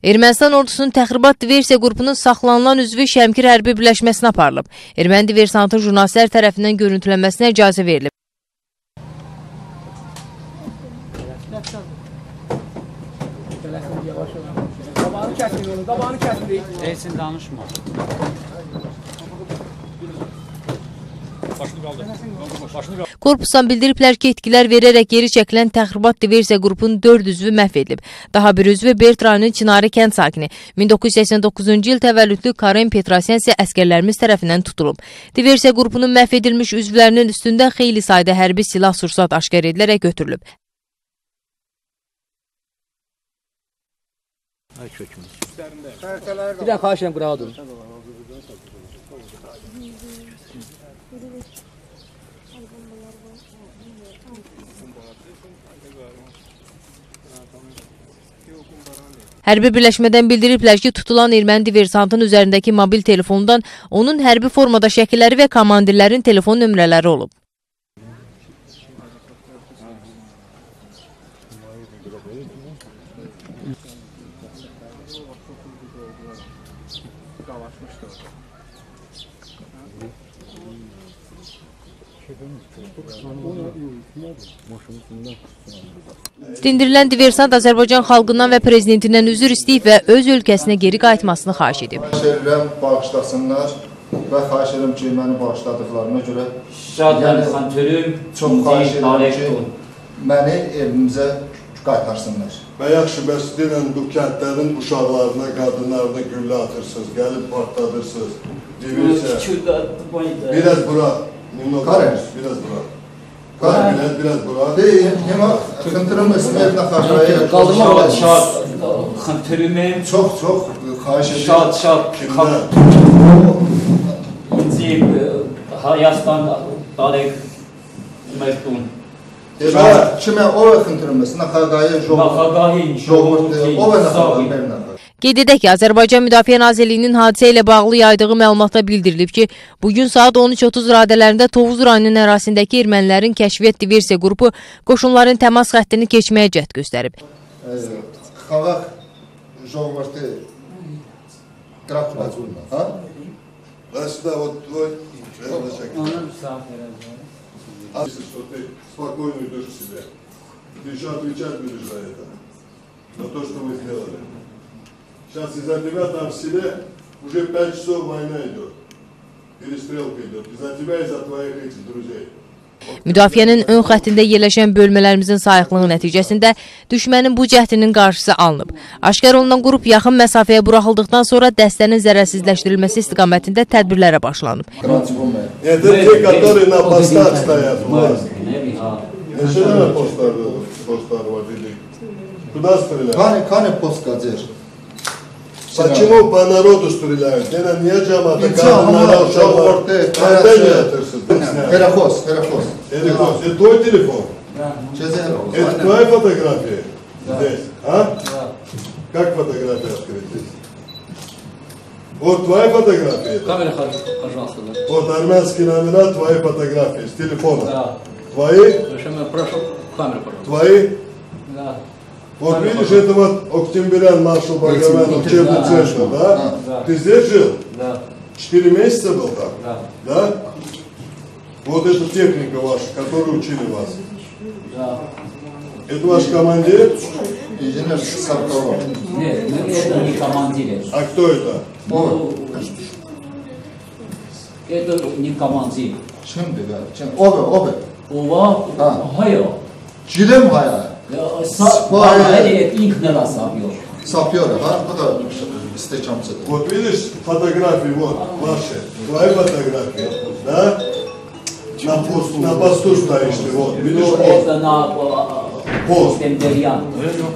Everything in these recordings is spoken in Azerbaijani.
Ermənistan ordusunun təxribat diversiya qrupunun saxlanılan üzvü Şəmkir hərbi birləşməsinə aparılıb. Erməni diversantın jurnalistlər tərəfindən görüntülənməsinə icazə verilib. Qabağını kəsdik. Eysin danışma. Korpusdan bildiriblər ki, etkilər verərək geri çəkilən təxribat diversiya qrupunun 4 üzvü məhv edilib. Daha bir üzvü Bert rayonunun Çinari kənd sakini 1989-cu il təvəllüdlü Karen Petrosyan isə əskərlərimiz tərəfindən tutulub. Diversiya qrupunun məhv edilmiş üzvlərinin üstündə xeyli sayda hərbi silah sursat aşkar edilərək götürülüb. Bir də xahiş edirəm, qırağa durun. Hərbi birləşmədən bildiriblər ki, tutulan erməni diversantın üzərindəki mobil telefondan onun hərbi formada şəkilləri və komandirlərin telefon nömrələri olub. Dindirilən diversant Azərbaycan xalqından və prezidentindən üzr istəyib və öz ölkəsinə geri qayıtmasını xahiş edib. Xahiş edirəm, bağışlasınlar və xahiş edirəm ki, məni bağışladıqlarına görə çox xahiş edirəm ki, məni evimizə qaytarsınlar. Və yaxşı, bəs denən bu kəndlərin uşaqlarına, qadınlarına güllə atırsınız, gəlib partladırsınız. Biraz bura. Karen. Biraz bura. Karen, biraz bura. Deyim, hema xıntırılmasın, evlə xaşaya. Qaldırma şart, xıntırımım. Çox xahiş edirəm. Şart. Kimdən? İnci, Hayastan, Tarık, Məktun. Kimə o xıntırılmasın, Naxagayı, o və Naxagayı. Qeyd edək ki, Azərbaycan Müdafiə Nazirliyinin hadisə ilə bağlı yaydığı məlumatda bildirilib ki, bugün saat 13:30 radələrində Tovuz rayonunun ərazisindəki ermənilərin kəşfiyyat diversiya qrupu qoşunların təmas xəttini keçməyə cəhd göstərib. Xalaq жовтый трактор, а? Да, сюда, вот твой. Что ты спокойно идешь к себе. Ты еще отвечать будешь за это. За то, что вы сделали. Сейчас из-за тебя там в селе уже 5 часов война идет. Перестрелка идет. Из-за тебя, из-за твоих этих друзей. Müdafiənin ön xəttində yerləşən bölmələrimizin sayıqlığı nəticəsində düşmənin bu cəhdinin qarşısı alınıb. Aşkar olunan qrup yaxın məsafəyə buraxıldıqdan sonra dəstənin zərərsizləşdirilməsi istiqamətində tədbirlərə başlanıb. Это те, которые на постах стоят у вас. Еще на постах водили. Куда стреляют? Кане пост кадер. Почему по народу стреляют? Это не джамата, кадр, ушалар. Когда не отрысут? Перехоз. Это твой телефон? Да. Это твоя фотография? Здесь, а? Как фотография открыть здесь? Вот твоя фотография? Камера, пожалуйста. Вот армянские номера, твои фотографии с телефона. Да. Твои? Прошу камеру, пожалуйста. Твои? Да. Вот видишь, это вот Октябрян, маршал Баграмян, учебный центр, да? Да. Ты здесь жил? Да. 4 месяца был там? Да. Да? Вот эта техника ваша, которую учили вас. Да. Это ваш командир? İnjiner Sarkova. Нет, это не командир. А кто это? Это не командир. Şimdi ben. Obe. Ова, hayır. Cilem haya. Это инкнера сапıyor. Sapıyor ha. Bu da istekçamcıdır. Вот видишь фотографии, вот, ваши, твои фотографии, да? На посту стоишь ты, вот, видишь пост? Это на Пост. Темберьян.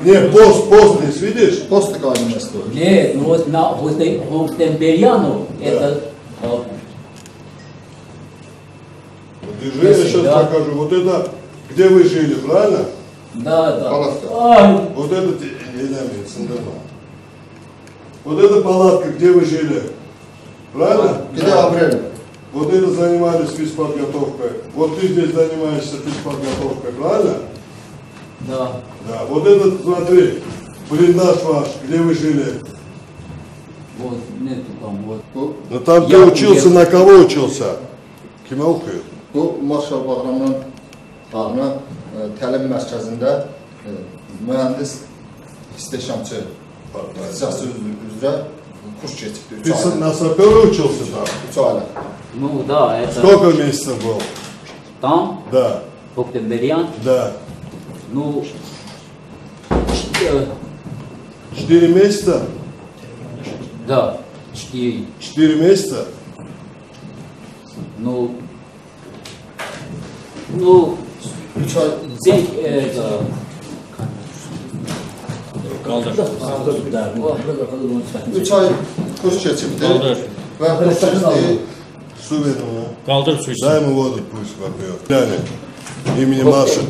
Не, пост здесь, видишь? Postu kaynı stoji. Нет, вот на Темберьяну это... Держи, я сейчас покажу. Вот это, где вы жили, правильно? Да. Палатка. Вот это, вот эта палатка, где вы жили, правильно? Где Абрель? Вот это занимались физподготовкой. Вот ты здесь занимаешься физподготовкой, правильно? Да. Да. Вот это, смотри, Блиндаж ваш, где вы жили? Вот, нету там, вот. Ну там Я ты учился, уехал. на кого учился? Kime okuyor? Bu Marshall Bağramın adına təlim mərkəzində mühəndis istehkamçı ixtisası üzrə kurs keçibdi. Ты на сапера учился там? 3 aylık. Ну да, это Сколько месяцев был? там, Да, Октябрян, да. ну, 4 месяца? да, 4, 4 месяца? ну, 3 ay день, это, Kaldır. 3 ay kurs keçibdi Kaldır. və kursumuz Su verin ona. Kaldır su içsin. Дай ему воду, пусть попьет. Yani,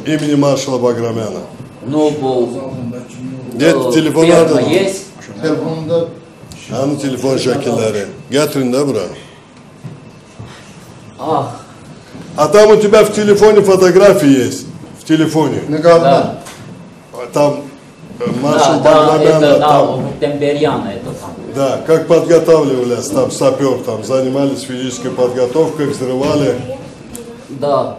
имени маршала Баграмяна. ну, был, Get telefonu ферма nerede? есть, telefonunda Hani telefon şekilleri. Getirin de bura. ах, А там у тебя в телефоне фотографии есть. В телефоне. niqabla Там маршал да, Баграмяна. это, да, Там, Октябряна это там. да, как подготавливались, там сапер, там занимались физической подготовкой, взрывали. Да,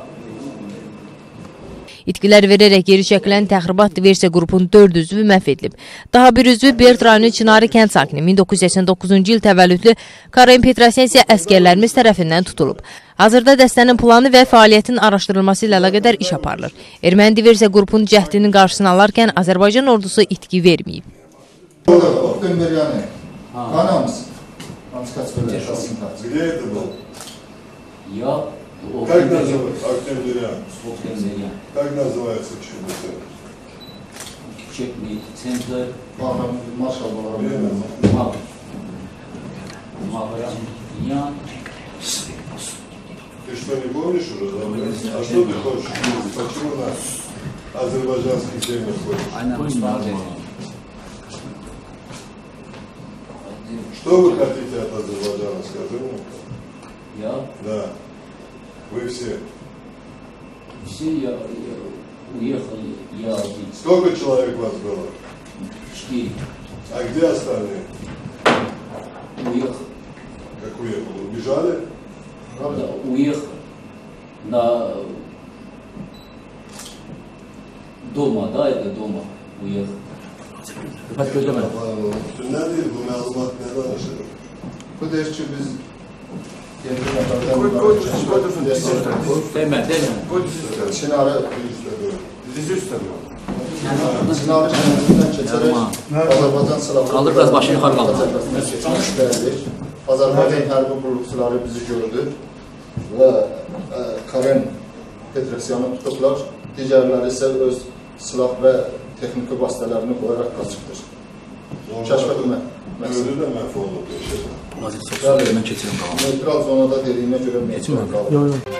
İtkilər verərək geri çəkilən təxribat diversiya qrupun 4 üzvü məhv edilib. Daha bir üzvü Berd rayonu Çinarı kənd sakini 1989-cu il təvəllüdlü Karayin Petrosyan isə əskərlərimiz tərəfindən tutulub. Hazırda dəstənin planı və fəaliyyətin araşdırılması ilə əlaqədar iş aparılır. Erməni diversiya qrupunun cəhdinin qarşısını alarkən Azərbaycan ordusu itki verməyib. Ömüryanı. Kanamız. Anskaç böyle aslında. Где это был? я, Как называется? Октября. Октябрян, Как называется ЧБЦ? учебный центр, Bağram Marshall Bağramın. Магран, Ты что, не помнишь уже? Да? А что ты хочешь? Почему на азербайджанских землях хочешь? Что вы хотите от Азербайджана, скажи мне? я, Да. Вы все. все, я уехал, я один, Сколько человек вас было? 4, А где остальные? уехал, Как уехали? Убежали? да, уехал, на дома, да, это дома уехал. Ne değil bu malumat ne danışır? Bu deyir ki biz yerli Çinarı Çinarı kendinden keçərək Azərbaycan silahlı Kaldır biraz başını yukarı kaldır. Azərbaycan hərbi qulluqçuları bizi gördü və Karen Petrosyanı tutublar. Digərləri isə öz silah və texniki vasitələrini qoyaraq qaçıbdır. Kəşf etmə. Öldü de mahvoldu. Neytral zonada dediyinə görə mecbur qalıb.